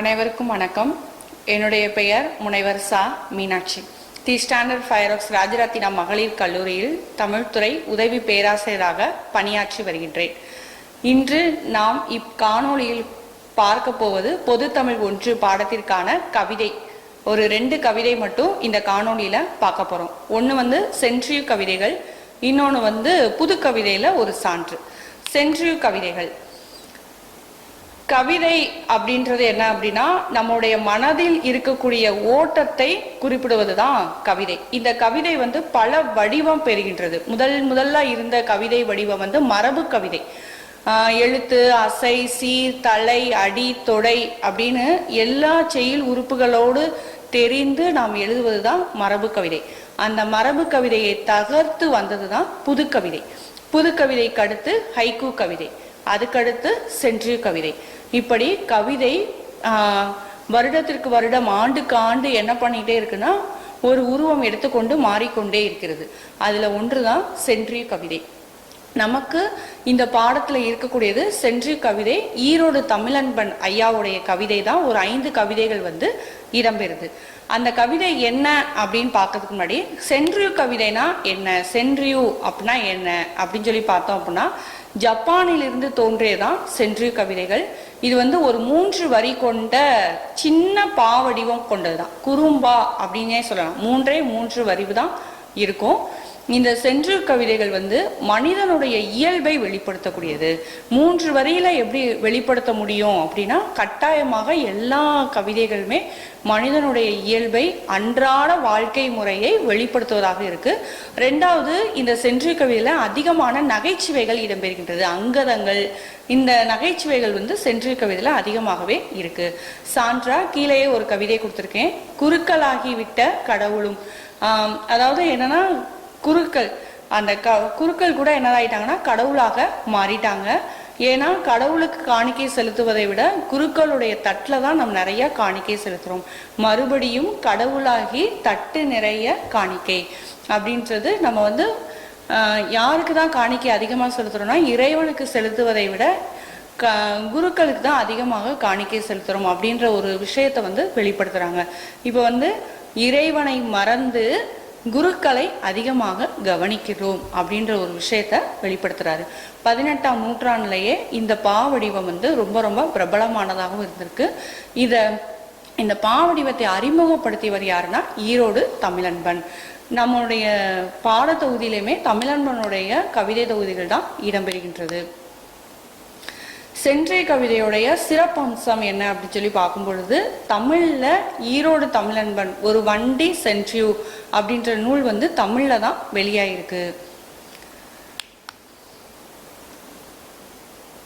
அனைவருக்கும் வணக்கம். என்னுடைய பெயர் முனைவர் சா மீனாட்சி. தி ஸ்டாண்டர்ட் ஃபயரோக்ஸ் ராஜரத்தினா மகளிர் கல்லூரியில் தமிழ்துறை உதவி பேராசிரியராக பணியாற்றி வருகின்றேன். இன்று நாம் இக்காணொளியில் பார்க்க போவது பொது தமிழ் 1 பாடத்திற்கான கவிதை. ஒரு 2 கவிதை மட்டும் இந்த காணொளியில பார்க்க போறோம். ஒன்று சென்ட்ரியூ கவிதைகள், இன்னொன்று புது கவிதையில ஒரு சான்று. சென்ட்ரியூ கவிதைகள். கவிதை அப்படின்றது என்ன அப்படின்னா, நம்முடைய மனதில் இருக்கக்கூடிய ஓட்டத்தை குறிப்பிடுவதுதான் கவிதை. இந்த கவிதை பல வடிவம் பெறுகின்றது. முதல்ல இருந்த கவிதை வடிவம் மரபு கவிதை. எழுத்து, அசை, சீர், தலை, அடி, தொடை அப்படின்னு எல்லா செயல் உறுப்புகளோடு தெரிந்து நாம் எழுதுவதுதான் மரபு கவிதை. அந்த மரபு கவிதையை தகர்த்து வந்ததுதான் புது கவிதை. புது கவிதைக்கு அடுத்து ஹைக்கூ கவிதை, அதுக்கடுத்து சென்ட்ரியூ கவிதை. இப்படி கவிதை வருடத்திற்கு வருடம், ஆண்டுக்கு ஆண்டு என்ன பண்ணிட்டே இருக்குன்னா ஒரு உருவம் எடுத்துக்கொண்டு மாறிக்கொண்டே இருக்கிறது. அதுல ஒன்றுதான் சென்ட்ரியூ கவிதை. நமக்கு இந்த பாடத்துல இருக்கக்கூடியது சென்ட்ரியூ கவிதை. ஈரோடு தமிழன்பன் ஐயாவுடைய கவிதை தான். ஒரு 5 கவிதைகள் இடம்பெறுது. அந்த கவிதை என்ன அப்படின்னு பார்க்கறதுக்கு முன்னாடி, சென்ட்ரியூ கவிதைனா என்ன, சென்ட்ரியூ அப்படின்னா என்ன அப்படின்னு சொல்லி பார்த்தோம் அப்படின்னா, ஜப்பானிலிருந்து தோன்றியதான் சென்ட்ரியூ கவிதைகள். இது ஒரு 3 வரி கொண்ட சின்ன பாவடிவம் கொண்டதுதான். குறும்பா அப்படின்னே சொல்லலாம். 3 வரிவு தான் இருக்கும். இந்த சென்ட்ரியூ கவிதைகள் மனிதனுடைய இயல்பை வெளிப்படுத்தக்கூடியது. 3 வரியில எப்படி வெளிப்படுத்த முடியும் அப்படின்னா, கட்டாயமாக எல்லா கவிதைகளுமே மனிதனுடைய இயல்பை, அன்றாட வாழ்க்கை முறையை வெளிப்படுத்துவதாக இருக்கு. 2வது, இந்த சென்ட்ரியூ கவிதையில அதிகமான நகைச்சுவைகள் இடம்பெறுகின்றது. அங்கதங்கள், இந்த நகைச்சுவைகள் சென்ட்ரியூ கவிதையில அதிகமாகவே இருக்கு. சான்றா கீழே ஒரு கவிதை கொடுத்திருக்கேன். குறுக்கலாகிவிட்ட கடவுளும். அதாவது என்னன்னா, குருக்கள், அந்த குருக்கள் கூட என்னதாயிட்டாங்கன்னா கடவுளாக மாறிட்டாங்க. ஏன்னா கடவுளுக்கு காணிக்கை செலுத்துவதை விட குருக்களுடைய தட்டில் தான் நம்ம நிறைய காணிக்கை செலுத்துறோம். மறுபடியும் கடவுளாகி தட்டு நிறைய காணிக்கை அப்படின்றது நம்ம யாருக்கு தான் காணிக்கை அதிகமாக செலுத்துறோம்னா, இறைவனுக்கு செலுத்துவதை விட குருக்களுக்கு தான் அதிகமாக காணிக்கை செலுத்துறோம் அப்படின்ற ஒரு விஷயத்தை வெளிப்படுத்துறாங்க. இப்போ இறைவனை மறந்து குருக்களை அதிகமாக கவனிக்கிறோம் அப்படின்ற ஒரு விஷயத்த வெளிப்படுத்துறாரு. 18ஆம் நூற்றாண்டுலேயே இந்த பாவடிவம் ரொம்ப ரொம்ப பிரபலமானதாகவும் இருந்திருக்கு. இந்த பாவடிவத்தை அறிமுகப்படுத்தியவர் யாருன்னா ஈரோடு தமிழன்பன். நம்முடைய பாட தொகுதியிலுமே தமிழன்பனுடைய கவிதை தொகுதிகள் தான் இடம்பெறுகின்றது. சென்ட்ரியூ கவிதையுடைய சிறப்பம்சம் என்ன அப்படின்னு சொல்லி பார்க்கும் பொழுது, தமிழ்ல ஈரோடு தமிழன்பன் ஒரு வண்டி சென்ட்ரியூ அப்படின்ற நூல் தமிழ்ல தான் வெளியாயிருக்கு.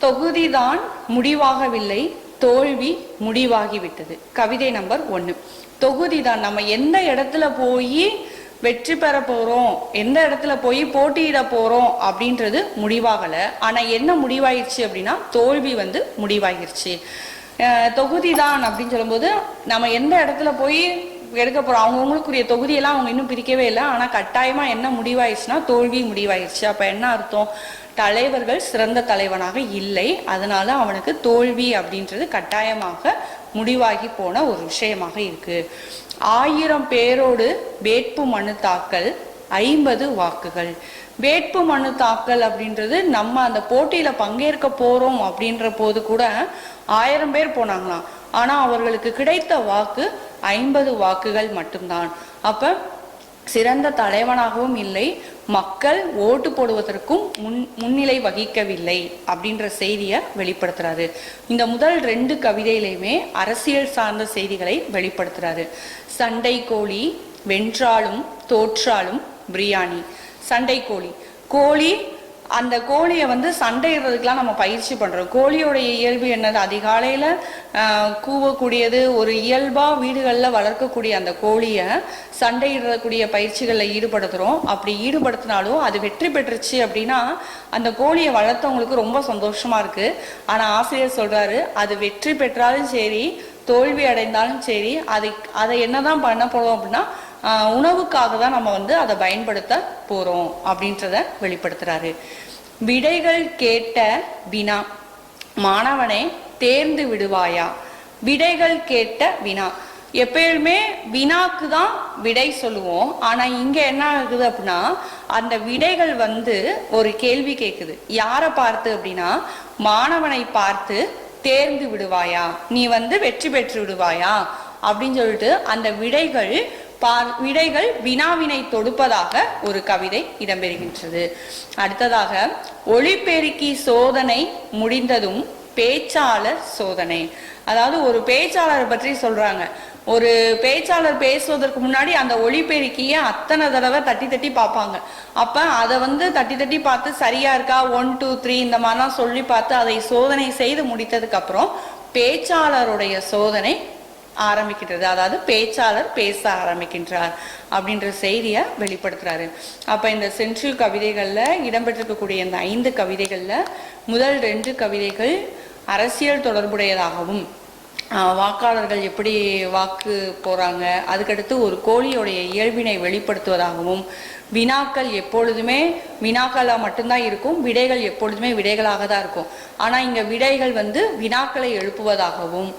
தொகுதிதான் முடிவாகவில்லை, தோல்வி முடிவாகிவிட்டது. கவிதை நம்பர் 1. தொகுதிதான், நம்ம எந்த இடத்துல போய் வெற்றி பெற போறோம், எந்த இடத்துல போய் போட்டியிட போறோம் அப்படின்றது முடிவாகல. ஆனா என்ன முடிவாயிருச்சு அப்படின்னா, தோல்வி முடிவாகிருச்சு. தொகுதிதான் அப்படின்னு சொல்லும்போது, நம்ம எந்த இடத்துல போய் எடுக்க போறோம், அவங்கவுங்களுக்குரிய தொகுதியெல்லாம் அவங்க இன்னும் பிரிக்கவே இல்லை. ஆனா கட்டாயமா என்ன முடிவாயிருச்சுன்னா தோல்வி முடிவாயிருச்சு. அப்ப என்ன அர்த்தம், தலைவர்கள் சிறந்த தலைவனாக இல்லை, அதனால அவனுக்கு தோல்வி அப்படின்றது கட்டாயமாக முடிவாகி போன ஒரு விஷயமாக இருக்கு. 1000 பேரோடு வேட்பு மனு தாக்கல், 50 வாக்குகள். வேட்பு மனு தாக்கல் அப்படின்றது, நம்ம அந்த போட்டியில பங்கேற்க போறோம் அப்படின்ற போது கூட 1000 பேர் போனாங்களாம். ஆனா அவர்களுக்கு கிடைத்த வாக்கு 50 வாக்குகள் மட்டும்தான். அப்ப சிறந்த தலைவனாகவும் இல்லை, மக்கள் ஓட்டு போடுவதற்கும் முன்னிலை வகிக்கவில்லை அப்படின்ற செய்தியை வெளிப்படுத்துறாரு. இந்த முதல் 2 கவிதையிலையுமே அரசியல் சார்ந்த செய்திகளை வெளிப்படுத்துறாரு. சண்டை கோழி, வென்றாலும் தோற்றாலும் பிரியாணி. சண்டை கோழி, கோழி, அந்த கோழியை சண்டையிடுறதுக்கெல்லாம் நம்ம பயிற்சி பண்றோம். கோழியோடைய இயல்பு என்னது, அதிகாலையில கூவக்கூடியது, ஒரு இயல்பா வீடுகள்ல வளர்க்கக்கூடிய அந்த கோழியை சண்டையிடக்கூடிய பயிற்சிகள்ல ஈடுபடுத்துறோம். அப்படி ஈடுபடுத்தினாலும் அது வெற்றி பெற்றுச்சு அப்படின்னா அந்த கோழியை வளர்த்தவங்களுக்கு ரொம்ப சந்தோஷமா இருக்கு. ஆனா ஆசிரியர் சொல்றாரு, அது வெற்றி பெற்றாலும் சரி, தோல்வி அடைந்தாலும் சரி, அதை என்னதான் பண்ண போறோம் அப்படின்னா உணவுக்காக தான் நம்ம அதை பயன்படுத்த போறோம் அப்படின்றத வெளிப்படுத்துறாரு. விடைகள் கேட்ட வினா, மாணவனே தேர்ந்து விடுவாயா, விடைகள் கேட்ட வினா. எப்பயுமே வினாக்கு தான் விடை சொல்லுவோம். ஆனா இங்க என்ன ஆகுது அப்படின்னா, அந்த விடைகள் வந்து ஒரு கேள்வி கேட்குது. யாரை பார்த்து அப்படின்னா, மாணவனை பார்த்து தேர்ந்து விடுவாயா, நீ வந்து வெற்றி பெற்று விடுவாயா அப்படின்னு சொல்லிட்டு அந்த விடைகள் வினாவினை தொடுப்பதாக ஒரு கவிதை இடம்பெறுகின்றது. அடுத்ததாக, ஒளிபெருக்கி சோதனை முடிந்ததும் பேச்சாளர் சோதனை. அதாவது ஒரு பேச்சாளரை பற்றி சொல்றாங்க. ஒரு பேச்சாளர் பேசுவதற்கு முன்னாடி அந்த ஒளிபெருக்கிய அத்தனை தடவை தட்டி தட்டி பார்ப்பாங்க. அப்ப அதை வந்து தட்டி தட்டி பார்த்து சரியா இருக்கா 1 2 3 இந்த மாதிரிலாம் சொல்லி பார்த்து அதை சோதனை செய்து முடித்ததுக்கு அப்புறம் பேச்சாளருடைய சோதனை ஆரம்பிக்கின்றது. அதாவது பேச்சாளர் பேச ஆரம்பிக்கின்றார் அப்படின்ற செய்தியை வெளிப்படுத்துறாரு. அப்ப இந்த சென்ட்ரல் கவிதைகள்ல இடம்பெற்றிருக்கக்கூடிய இந்த 5 கவிதைகள்ல முதல் 2 கவிதைகள் அரசியல் தொடர்புடையதாகவும், வாக்காளர்கள் எப்படி வாக்கு போறாங்க, அதுக்கடுத்து ஒரு கோழியோடைய இயல்பினை வெளிப்படுத்துவதாகவும், வினாக்கள் எப்பொழுதுமே வினாக்களா மட்டும்தான் இருக்கும், விடைகள் எப்பொழுதுமே விடைகளாக தான் இருக்கும். ஆனா இங்க விடைகள் வந்து வினாக்களை எழுப்புவதாகவும்,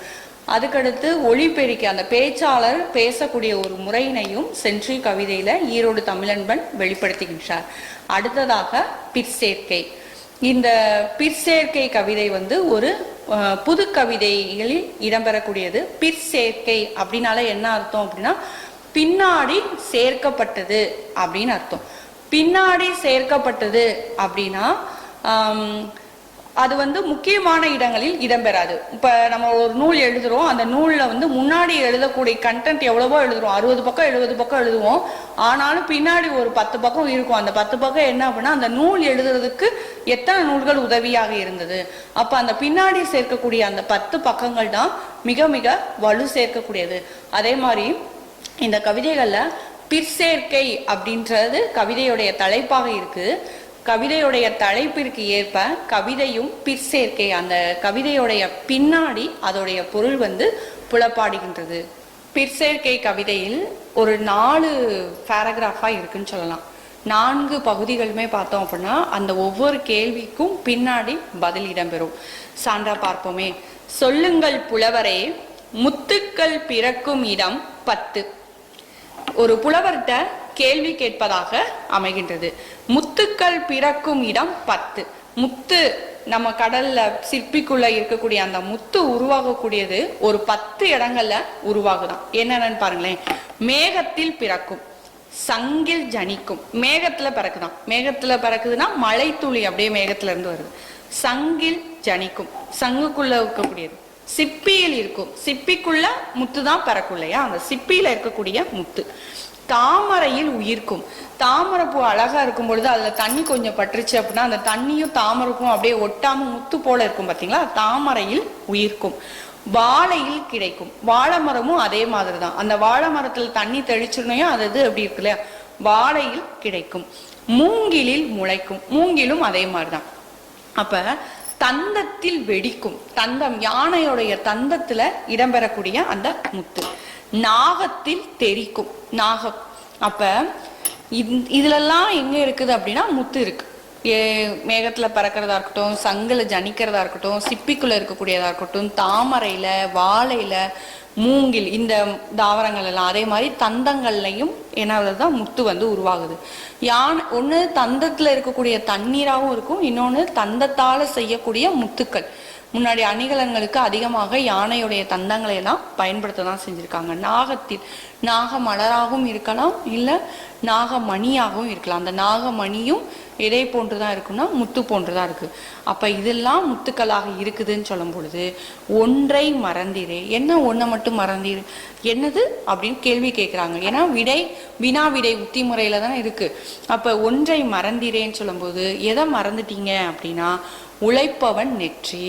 அதுக்கடுத்து ஒளிபெருக்கி அந்த பேச்சாளர் பேசக்கூடிய ஒரு முறையினையும் சென்ட்ரல் கவிதையில ஈரோடு தமிழன்பன் வெளிப்படுத்துகின்றார். அடுத்ததாக பிற்சேர்க்கை. இந்த பிற்சேர்க்கை கவிதை வந்து ஒரு புது கவிதைகளில் இடம்பெறக்கூடியது. பிற்சேர்க்கை அப்படின்னால என்ன அர்த்தம் அப்படின்னா, பின்னாடி சேர்க்கப்பட்டது அப்படின்னு அர்த்தம். பின்னாடி சேர்க்கப்பட்டது அப்படின்னா அது வந்து முக்கியமான இடங்களில் இடம்பெறாது. இப்ப நம்ம ஒரு நூல் எழுதுறோம், அந்த நூல்ல வந்து முன்னாடி எழுதக்கூடிய கண்டென்ட் எவ்வளவோ எழுதுறோம், 60 பக்கம் 70 பக்கம் எழுதுவோம். ஆனாலும் பின்னாடி ஒரு 10 பக்கம் இருக்கும். அந்த 10 பக்கம் என்ன அப்படின்னா, அந்த நூல் எழுதுறதுக்கு எத்தனை நூல்கள் உதவியாக இருந்தது. அப்ப அந்த பின்னாடி சேர்க்கக்கூடிய அந்த 10 பக்கங்கள் தான் மிக மிக வலு சேர்க்கக்கூடியது. அதே மாதிரி இந்த கவிதைகள்ல பிற்சேர்க்கை அப்படின்றது கவிதையுடைய தலைப்பாக இருக்கு. கவிதையுடைய தலைப்பிற்கு ஏற்ப கவிதையும் பிற்சேர்க்கை, அந்த கவிதையுடைய பின்னாடி அதோடைய பொருள் வந்து புலப்பாடுகின்றது. பிற்சேர்க்கை கவிதையில் ஒரு 4 பேராகிராஃபா இருக்குன்னு சொல்லலாம். 4 பகுதிகளுமே பார்த்தோம் அப்படின்னா அந்த ஒவ்வொரு கேள்விக்கும் பின்னாடி பதில் இடம்பெறும். சான்றா பார்ப்போமே. சொல்லுங்கள் புலவரே, முத்துக்கள் பிறக்கும் இடம் 10. ஒரு புலவர்கிட்ட கேள்வி கேட்பதாக அமைகின்றது. முத்துக்கள் பிறக்கும் இடம் 10. முத்து நம்ம கடல்ல சிற்பிக்குள்ள இருக்கக்கூடிய அந்த முத்து உருவாகக்கூடியது ஒரு 10 இடங்கள்ல உருவாகுதான். என்னன்னு பாருங்களேன். மேகத்தில் பிறக்கும், சங்கில் ஜனிக்கும். மேகத்துல பிறக்குதான். மேகத்துல பிறக்குதுன்னா மழை துளி அப்படியே மேகத்துல இருந்து வருது. சங்கில் ஜனிக்கும், சங்குக்குள்ள இருக்கக்கூடியது. சிப்பியில் இருக்கும், சிப்பிக்குள்ள முத்து தான் பிறக்கும் இல்லையா, அந்த சிப்பியில இருக்கக்கூடிய முத்து. தாமரையில் உயிர்க்கும். தாமரை பூ அழகா இருக்கும் பொழுது அதுல தண்ணி கொஞ்சம் பட்டுருச்சு அப்படின்னா அந்த தண்ணியும் தாமரைக்கும் அப்படியே ஒட்டாம முத்து போல இருக்கும் பாத்தீங்களா, தாமரையில் உயிர்க்கும். வாழையில் கிடைக்கும். வாழை மரமும் அதே மாதிரிதான். அந்த வாழை மரத்துல தண்ணி தெளிச்சிருந்தையும் அது அப்படி இருக்கு இல்லையா, வாழையில் கிடைக்கும். மூங்கிலில் முளைக்கும். மூங்கிலும் அதே மாதிரிதான். அப்ப தந்தத்தில் வெடிக்கும். தந்தம் யானையுடைய தந்தத்துல இடம்பெறக்கூடிய அந்த முத்து. நாகத்தில் தெரிக்கும். நாகம். அப்ப இதுலெல்லாம் எங்க இருக்குது அப்படின்னா முத்து இருக்கு. மேகத்துல பறக்கிறதா இருக்கட்டும், சங்குல ஜனிக்கிறதா இருக்கட்டும், சிப்பிக்குள்ள இருக்கக்கூடியதா இருக்கட்டும், தாமரையில, வாழையில, மூங்கில், இந்த தாவரங்கள் எல்லாம் அதே மாதிரி தந்தங்கள்லையும் என்னதான் முத்து வந்து உருவாகுது. ஒண்ணு தந்தத்துல இருக்கக்கூடிய தண்ணீராகவும் இருக்கும், இன்னொன்னு தந்தத்தால செய்யக்கூடிய முத்துக்கள். முன்னாடி அணிகலன்களுக்கு அதிகமாக யானையுடைய தந்தங்களை எல்லாம் பயன்படுத்ததான் செஞ்சிருக்காங்க. நாகத்தில் நாக மலராகவும் இருக்கலாம், இல்ல நாகமணியாகவும் இருக்கலாம். அந்த நாகமணியும் எதை போன்றுதான் இருக்குன்னா முத்து போன்றுதான் இருக்கு. அப்ப இதெல்லாம் முத்துக்களாக இருக்குதுன்னு சொல்லும் பொழுது ஒன்றை மறந்திரு. என்ன ஒன்றை மட்டும் மறந்திரு, என்னது அப்படின்னு கேள்வி கேட்கிறாங்க. ஏன்னா வினா விடை உத்தி முறையில தானே இருக்கு. அப்ப ஒன்றை மறந்திரேன்னு சொல்லும் போது எதை மறந்துட்டீங்க அப்படின்னா, உழைப்பவன் நெற்றி.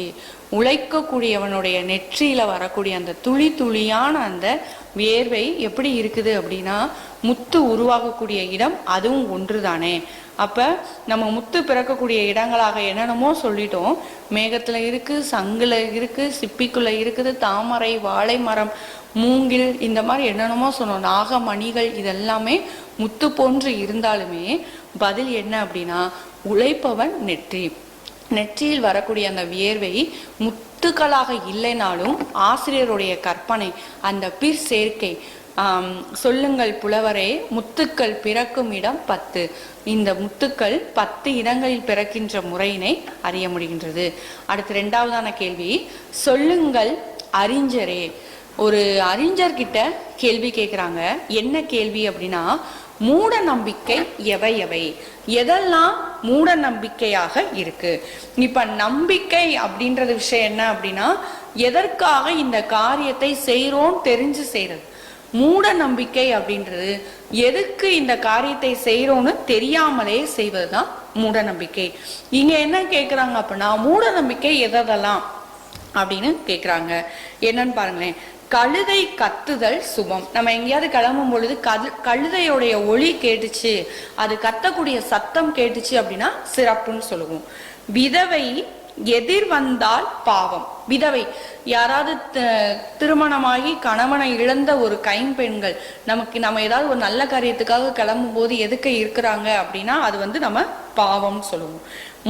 உழைக்கக்கூடியவனுடைய நெற்றியில வரக்கூடிய அந்த துளி துளியான அந்த வியர்வை எப்படி இருக்குது அப்படின்னா, முத்து உருவாகக்கூடிய இடம் அதுவும் ஒன்றுதானே. அப்ப நம்ம முத்து பிறக்கக்கூடிய இடங்களாக என்னென்னமோ சொல்லிட்டோம். மேகத்துல இருக்கு, சங்குல இருக்கு, சிப்பிக்குள்ள இருக்குது, தாமரை, வாழை மரம், மூங்கில், இந்த மாதிரி என்னென்னமோ சொன்னோம். நாகமணிகள், இதெல்லாமே முத்து போன்று இருந்தாலுமே பதில் என்ன அப்படின்னா, உழைப்பவன் நெற்றி. நெற்றியில் வரக்கூடிய அந்த வியர்வை முத்துக்களாக இல்லைனாலும் ஆசிரியருடைய கற்பனை, அந்த பிற் சேர்க்கை, சொல்லுங்கள் புலவரே முத்துக்கள் பிறக்கும் இடம் 10, இந்த முத்துக்கள் 10 இடங்களில் பிறக்கின்ற முறையினை அறிய முடிகின்றது. அடுத்து 2வதான கேள்வி, சொல்லுங்கள் அறிஞரே. ஒரு அறிஞர்கிட்ட கேள்வி கேட்குறாங்க. என்ன கேள்வி அப்படின்னா, மூட நம்பிக்கை எவை எவை, எதெல்லாம் மூட நம்பிக்கையாக இருக்கு. இப்ப நம்பிக்கை அப்படின்றது விஷயம் என்ன அப்படின்னா, எதற்காக இந்த காரியத்தை செய்யறோம் தெரிஞ்சு செய்யறது. மூட நம்பிக்கை அப்படின்றது எதுக்கு இந்த காரியத்தை செய்யறோம்னு தெரியாமலே செய்வதுதான் மூட நம்பிக்கை. இங்க என்ன கேக்குறாங்க அப்படின்னா, மூட நம்பிக்கை எதெல்லாம் அப்படின்னு கேக்குறாங்க. என்னன்னு பாருங்களேன். கழுதை கத்துதல் சுபம். நம்ம எங்கேயாவது கிளம்பும் பொழுது கழுதையோடைய ஒளி கேட்டுச்சு, அது கத்தக்கூடிய சத்தம் கேட்டுச்சு அப்படின்னா சிறப்புன்னு சொல்லுவோம். விதவை எதிர் வந்தால் பாவம். விதவை யாராவது திருமணமாகி கணவனை இழந்த ஒரு கைம்பெண்கள் நம்ம ஏதாவது ஒரு நல்ல காரியத்துக்காக கிளம்பும் போது எதுக்கு இருக்கிறாங்க அப்படின்னா அது நம்ம பாவம் சொல்லுவோம்.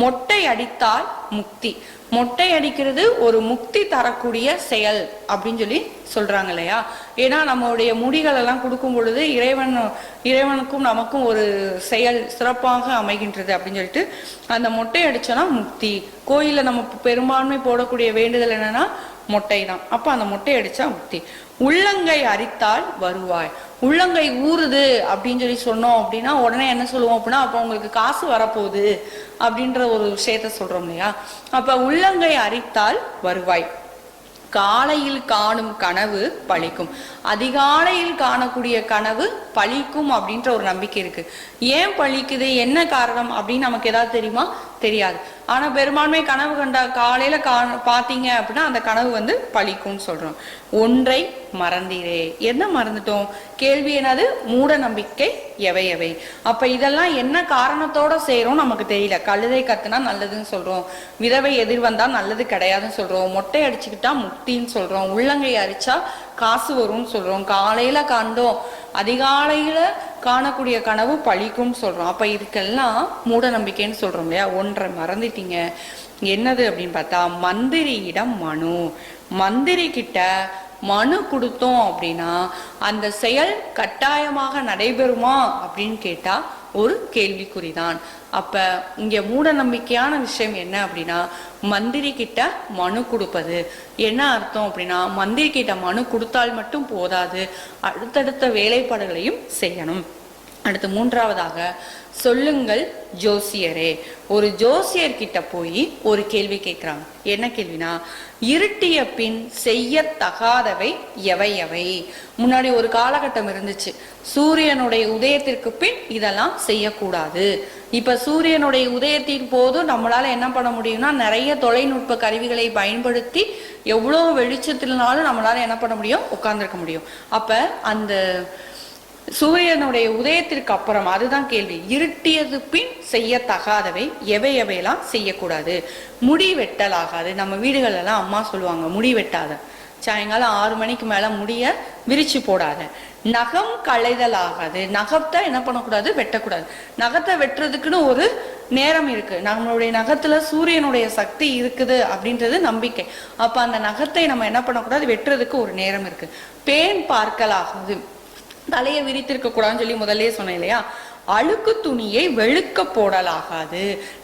மொட்டை அடித்தால் முக்தி. மொட்டை அடிக்கிறது ஒரு முக்தி தரக்கூடிய செயல் அப்படின்னு சொல்லி சொல்றாங்க இல்லையா. ஏன்னா நம்மளுடைய முடிகள் எல்லாம் கொடுக்கும் பொழுது இறைவனுக்கும் நமக்கும் ஒரு செயல் சிறப்பாக அமைகின்றது அப்படின்னு சொல்லிட்டு அந்த மொட்டை அடிச்சோன்னா முக்தி. கோயில நம்ம பெரும்பான்மை போடக்கூடிய வேண்டுதல் என்னன்னா மொட்டை தான். அப்ப அந்த மொட்டை அடிச்சா முக்தி. உள்ளங்கை அரித்தால் வருவாய். உள்ளங்கை ஊறுது அப்படின்னு சொல்லி சொன்னோம் அப்படின்னா உடனே என்ன சொல்லுவோம் அப்படின்னா, அப்ப உங்களுக்கு காசு வரப்போகுது அப்படின்ற ஒரு விஷயத்த சொல்றோம் இல்லையா. அப்ப உள்ளங்கை அரித்தால் வருவாய். காலையில் காணும் கனவு பழிக்கும். அதிகாலையில் காணக்கூடிய கனவு பழிக்கும் அப்படின்ற ஒரு நம்பிக்கை இருக்கு. ஏன் பழிக்குது, என்ன காரணம் அப்படின்னு நமக்கு ஏதாவது தெரியுமா? தெரியாது. ஆனா பெரும்பான்மை கனவு கண்டா காலையில பாத்தீங்க அப்படின்னா அந்த கனவு பழிக்கும்னு சொல்றோம். ஒன்றை மறந்தீரே. என்ன மறந்துட்டோம்? கேள்வி என்னது? மூட நம்பிக்கை எவை எவை. அப்ப இதெல்லாம் என்ன காரணத்தோட செய்யறோம் நமக்கு தெரியல. கழுதை கத்துனா நல்லதுன்னு சொல்றோம், விதவை எதிர் வந்தா நல்லது கிடையாதுன்னு சொல்றோம், மொட்டை அடிச்சுக்கிட்டா முக்தின்னு சொல்றோம், உள்ளங்கை அரிச்சா காசு வரும்னு சொல்றோம், காலையில காண்டோம் அதிகாலையில காணக்கூடிய கனவு பழிக்கும் சொல்றோம். அப்ப இதுக்கெல்லாம் மூட நம்பிக்கைன்னு சொல்றோம் இல்லையா. ஒன்றை மறந்துட்டீங்க. என்னது அப்படின்னு பார்த்தா, மந்திரியிடம் மனு. மந்திரி கிட்ட மனு கொடுத்தோம் அப்படின்னா அந்த செயல் கட்டாயமாக நடைபெறுமா அப்படின்னு கேட்டா ஒரு கேள்விக்குறிதான். அப்ப இங்க மூட நம்பிக்கையான விஷயம் என்ன அப்படின்னா, மந்திரி கிட்ட மனு கொடுப்பது. என்ன அர்த்தம் அப்படின்னா, மந்திரி கிட்ட மனு கொடுத்தால் மட்டும் போதாது, அடுத்தடுத்த வேலைப்பாடுகளையும் செய்யணும். அடுத்து 3வதாக, சொல்லுங்கள் ஜோசியரே. ஒரு ஜோசியர் கிட்ட போய் ஒரு கேள்வி கேட்கிறாங்க. என்ன கேள்வினா, இருட்டிய பின் செய்யத்தகாதவை எவை எவை. முன்னாடி ஒரு காலகட்டம் இருந்துச்சு, சூரியனுடைய உதயத்திற்கு பின் இதெல்லாம் செய்யக்கூடாது. இப்ப சூரியனுடைய உதயத்தின் போது நம்மளால என்ன பண்ண முடியும்னா, நிறைய தொலைநுட்ப கருவிகளை பயன்படுத்தி எவ்வளவு வெளிச்சத்தினாலும் நம்மளால என்ன பண்ண முடியும், உட்கார்ந்துருக்க முடியும். அப்ப அந்த சூரியனுடைய உதயத்திற்கு அப்புறம், அதுதான் கேள்வி, இருட்டியது பின் செய்யத்தகாதவை எவை எவையெல்லாம் செய்யக்கூடாது. முடி வெட்டல் ஆகாது. நம்ம வீடுகள் எல்லாம் அம்மா சொல்லுவாங்க, முடி வெட்டாத, சாயங்காலம் 6 மணிக்கு மேல முடிய விரிச்சு போடாத. நகம் களைதல் ஆகாது. நகத்தை என்ன பண்ணக்கூடாது, வெட்டக்கூடாது. நகத்தை வெட்டுறதுக்குன்னு ஒரு நேரம் இருக்கு. நம்மளுடைய நகத்துல சூரியனுடைய சக்தி இருக்குது அப்படின்றது நம்பிக்கை. அப்ப அந்த நகத்தை நம்ம என்ன பண்ணக்கூடாது, வெட்டுறதுக்கு ஒரு நேரம் இருக்கு. பேன் பார்க்கல் ஆகாது. தலையை விரித்திருக்க கூடாதுன்னு சொல்லி முதல்ல சொன்னேன் இல்லையா. அழுக்கு துணியை வெளுக்க போடலாகாது.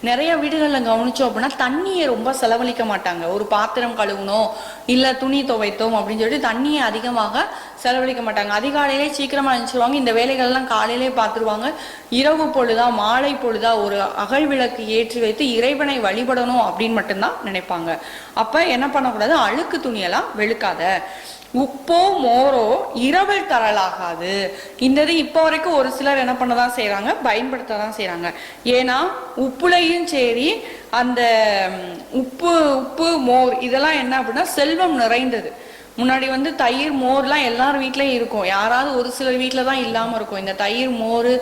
நிறைய வீடுகள்ல கவனிச்சோம் அப்படின்னா தண்ணியை ரொம்ப செலவழிக்க மாட்டாங்க. ஒரு பாத்திரம் கழுவணும் இல்ல துணி துவைத்தோம் அப்படின்னு சொல்லிட்டு தண்ணியை அதிகமாக செலவழிக்க மாட்டாங்க. அதிகாலையிலே சீக்கிரமா நினைச்சிருவாங்க. இந்த வேலைகள்லாம் காலையிலே பார்த்துருவாங்க. இரவு பொழுதா மாலை பொழுதா ஒரு அகல் விளக்கு ஏற்றி வைத்து இறைவனை வழிபடணும் அப்படின்னு மட்டும்தான் நினைப்பாங்க. அப்ப என்ன பண்ணக்கூடாது, அழுக்கு துணியெல்லாம் வெளுக்காத. உப்போ மோரோ இரவல் தரலாகாது. இந்த இப்போ வரைக்கும் ஒரு சிலர் என்ன பண்ணதான் செய்யறாங்க, பயன்படுத்ததான் செய்யறாங்க. ஏன்னா உப்புலையும் சரி, அந்த உப்பு மோர் இதெல்லாம் என்ன அப்படின்னா செல்வம் நிறைந்தது. முன்னாடி தயிர் மோர்லாம் எல்லாரும் வீட்லயும் இருக்கும், யாராவது ஒரு சிலர் வீட்டுல தான் இல்லாம இருக்கும். இந்த தயிர் மோர்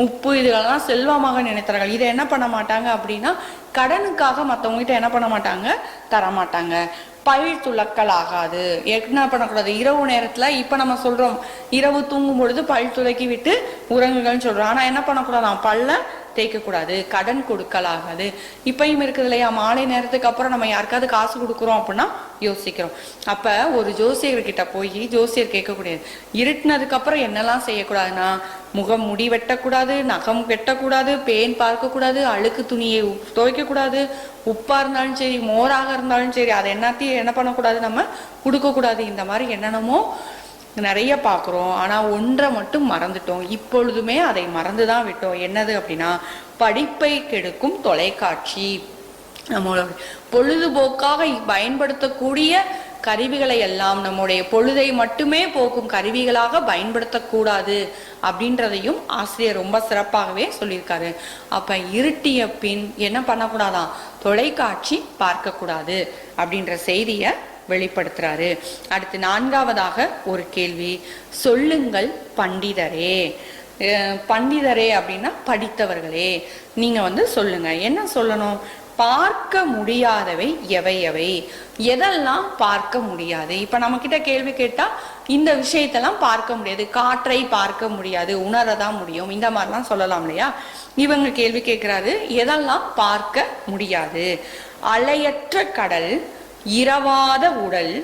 உப்பு இதெல்லாம் செல்வமாக நினைத்தார்கள். இதை என்ன பண்ண மாட்டாங்க அப்படின்னா கடனுக்காக மற்றவங்க கிட்ட என்ன பண்ண மாட்டாங்க, தரமாட்டாங்க. பல் துளக்கல் ஆகாது. என்ன பண்ணக்கூடாது, இரவு நேரத்துல இப்ப நம்ம சொல்றோம் இரவு தூங்கும் பொழுது பல் துளக்கி விட்டு உறங்குகள்னு சொல்றோம். ஆனா என்ன பண்ணக்கூடாது, பல்ல தேய்க்க கூடாது. கடன் கொடுக்கல் ஆகாது. இப்பயும் இருக்குது இல்லையா, மாலை நேரத்துக்கு அப்புறம் நம்ம யாருக்காவது காசு கொடுக்குறோம் அப்படின்னா யோசிக்கிறோம். அப்ப ஒரு ஜோசியர்கிட்ட போய் ஜோசியர் கேட்கக்கூடாது, இருட்டினதுக்கு அப்புறம் என்னெல்லாம் செய்யக்கூடாதுன்னா, முகம் முடி வெட்டக்கூடாது, நகம் வெட்டக்கூடாது, பேன் பார்க்கக்கூடாது, அழுக்கு துணியை துவைக்கக்கூடாது, உப்பா இருந்தாலும் சரி மோராக இருந்தாலும் சரி அதை என்னத்தையும் என்ன பண்ணக்கூடாது, நம்ம கொடுக்கக்கூடாது. இந்த மாதிரி என்னென்னமோ நிறைய பார்க்குறோம். ஆனால் ஒன்றை மட்டும் மறந்துட்டோம், இப்பொழுதுமே அதை மறந்துதான் விட்டோம். என்னது அப்படின்னா, படிப்பை கெடுக்கும் தொலைக்காட்சி. நம்மளோட பொழுதுபோக்காக பயன்படுத்தக்கூடிய கருவிகளை எல்லாம் நம்முடைய பொழுதை மட்டுமே போக்கும் கருவிகளாக பயன்படுத்தக்கூடாது அப்படின்றதையும் ஆசிரியர் ரொம்ப சிறப்பாகவே சொல்லியிருக்காரு. அப்ப இருட்டிய பின் என்ன பண்ணக்கூடாதான், தொலைக்காட்சி பார்க்கக்கூடாது அப்படின்ற செய்தியை வெளிப்படுத்துறாரு. அடுத்து 4வதாக ஒரு கேள்வி, சொல்லுங்கள் பண்டிதரே. பண்டிதரே அப்படின்னா படித்தவர்களே, நீங்க சொல்லுங்க. என்ன சொல்லணும்? பார்க்க முடியாதவை எவை எவை, எதெல்லாம் பார்க்க முடியாது? இப்ப நம்ம கிட்ட கேள்வி கேட்டா இந்த விஷயத்தெல்லாம் பார்க்க முடியாது, காற்றை பார்க்க முடியாது, உணரதான் முடியும், இந்த மாதிரிலாம் சொல்லலாம் இல்லையா? இவங்க கேள்வி கேட்கிறாரு, எதெல்லாம் பார்க்க முடியாது? அலையற்ற கடல், இரவாத உடல்,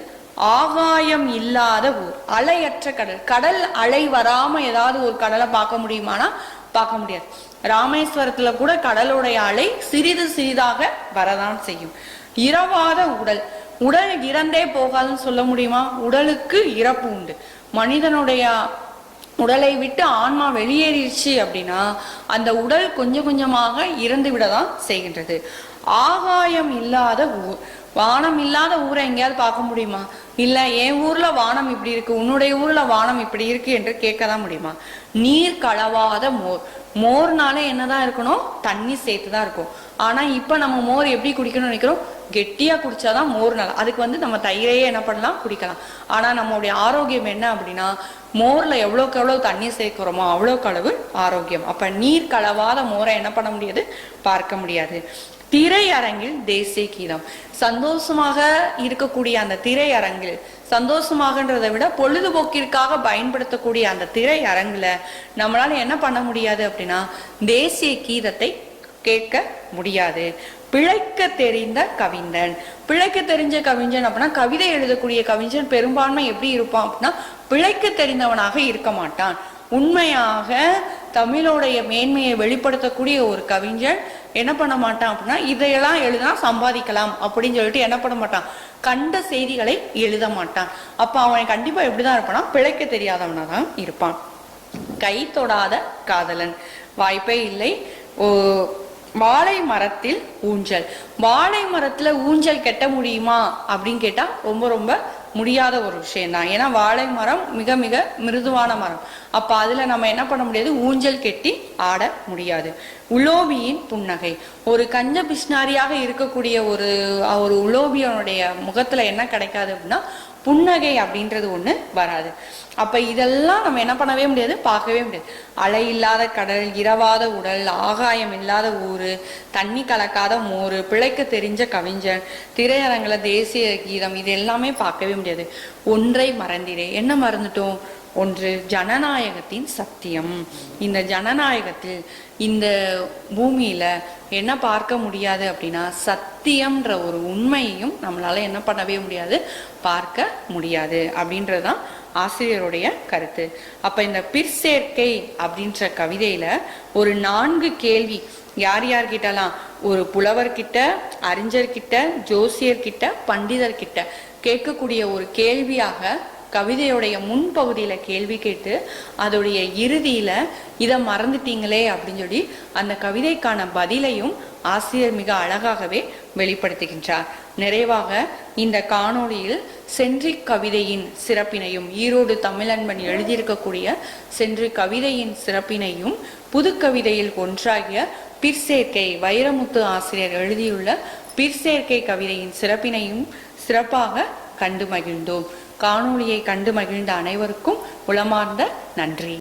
ஆகாயம் இல்லாத ஊர். அலையற்ற கடல், கடல் அலை வராம ஏதாவது ஒரு கடலை பார்க்க முடியுமானா பார்க்க முடியாது. ராமேஸ்வரத்துல கூட கடலுடைய அலை சிறிது சிறிதாக வரதான் செய்யும். இரவாத உடல், உடல் இறந்தே போகாதுன்னு சொல்ல முடியுமா? உடலுக்கு இறப்பு உண்டு. மனிதனுடைய உடலை விட்டு ஆன்மா வெளியேறிடுச்சு அப்படின்னா அந்த உடல் கொஞ்சம் கொஞ்சமாக இறந்து விடதான் செய்கின்றது. ஆகாயம் இல்லாத ஊர், வானம் இல்லாத ஊரை எங்கேயாவது பார்க்க முடியுமா? இல்ல என் ஊர்ல வானம் இப்படி இருக்கு, உன்னுடைய ஊர்ல வானம் இப்படி இருக்கு என்று கேட்கதான் முடியுமா? நீர் கலவாத மோர், மோர்னால என்னதான் இருக்கணும், தண்ணி சேர்த்துதான் இருக்கும். ஆனா இப்ப நம்ம மோர் எப்படி குடிக்கணும்னு நினைக்கிறோம், கெட்டியா குடிச்சாதான் மோர் நல்லா. அதுக்கு நம்ம தயிரையே என்ன பண்ணலாம், குடிக்கலாம். ஆனா நம்மளுடைய ஆரோக்கியம் என்ன அப்படின்னா, மோர்ல எவ்வளவுக்கு எவ்வளவு தண்ணி சேர்க்கிறோமோ அவ்வளவுக்கு அளவு ஆரோக்கியம். அப்ப நீர் கலவாத மோரை என்ன பண்ண முடியாது, பார்க்க முடியாது. திரையரங்கில் தேசிய கீதம், சந்தோஷமாக இருக்கக்கூடிய அந்த திரையரங்கில், சந்தோஷமாகன்றதை விட பொழுதுபோக்கிற்காக பயன்படுத்தக்கூடிய அந்த திரையரங்குல நம்மளால என்ன பண்ண முடியாது அப்படின்னா, தேசிய கீதத்தை கேட்க முடியாது. பிழைக்க தெரிந்த கவிஞன், பிழைக்க தெரிஞ்ச கவிஞன் அப்படின்னா கவிதை எழுதக்கூடிய கவிஞன் பெரும்பான்மை எப்படி இருப்பான் அப்படின்னா பிழைக்க தெரிந்தவனாக இருக்க மாட்டான். உண்மையாக தமிழோடைய மேன்மையை வெளிப்படுத்தக்கூடிய ஒரு கவிஞன் என்ன பண்ண மாட்டான் அப்படின்னா, இதையெல்லாம் எழுதினா சம்பாதிக்கலாம் அப்படின்னு சொல்லிட்டு என்ன பண்ண மாட்டான், கண்ட செய்திகளை எழுத மாட்டான். அப்ப அவன் கண்டிப்பா எப்படிதான் இருப்பான்னா பிழைக்க தெரியாதவனா தான் இருப்பான். கை தொடாத காதலன், வாய்ப்பே இல்லை. வாழை மரத்தில் ஊஞ்சல், வாழை மரத்துல ஊஞ்சல் கட்ட முடியுமா அப்படின்னு கேட்டா ரொம்ப ரொம்ப முடியாத ஒரு விஷயம் தான். ஏன்னா வாழை மரம் மிக மிக மிருதுவான மரம். அப்ப அதுல நம்ம என்ன பண்ண முடியாது, ஊஞ்சல் கெட்டி ஆட முடியாது. உலோபியின் புன்னகை, ஒரு கஞ்ச பிஸ்னாரியாக இருக்கக்கூடிய ஒரு உலோபியனுடைய முகத்துல என்ன கிடைக்காது அப்படின்னா புன்னகை அப்படின்றது ஒண்ணு வராது. அப்ப இதெல்லாம் நம்ம என்ன பண்ணவே முடியாது, பார்க்கவே முடியாது. அலை இல்லாத கடல், இரவாத உடல், ஆகாயம் இல்லாத ஊரு, தண்ணி கலக்காத மோரு, பிழைக்க தெரிஞ்ச கவிஞன், திரையரங்குல தேசிய கீதம், இது எல்லாமே பார்க்கவே முடியாது. ஒன்றை மறந்திரே, என்ன மறந்துட்டோம்? ஒன்று, ஜனநாயகத்தின் சத்தியம். இந்த ஜனநாயகத்தில் இந்த பூமியில என்ன பார்க்க முடியாது அப்படின்னா சத்தியம்ன்ற ஒரு உண்மையையும் நம்மளால என்ன பண்ணவே முடியாது, பார்க்க முடியாது அப்படின்றதுதான் ஆசிரியருடைய கருத்து. அப்ப இந்த பிற்சேர்க்கை அப்படின்ற கவிதையில ஒரு 4 கேள்வி யார் யார்கிட்டலாம், ஒரு புலவர்கிட்ட, அறிஞர்கிட்ட, ஜோசியர்கிட்ட, பண்டிதர்கிட்ட கேட்கக்கூடிய ஒரு கேள்வியாக கவிதையுடைய முன்பகுதியில கேள்வி கேட்டு அதோடைய இறுதியில இதை மறந்துட்டீங்களே அப்படின்னு சொல்லி அந்த கவிதைக்கான பதிலையும் ஆசிரியர் மிக அழகாகவே வெளிப்படுத்துகின்றார். நிறைவாக இந்த காணொளியில் சென்றிக் கவிதையின் சிறப்பினையும், ஈரோடு தமிழன்பன் எழுதியிருக்கக்கூடிய சென்றிக் கவிதையின் சிறப்பினையும், புது கவிதையில் ஒன்றாகிய பிற்சேர்க்கை வைரமுத்து ஆசிரியர் எழுதியுள்ள பிற்சேர்க்கை கவிதையின் சிறப்பினையும் சிறப்பாக கண்டு மகிழ்ந்தோம். காணொளியை கண்டு மகிழ்ந்த அனைவருக்கும் உளமார்ந்த நன்றி.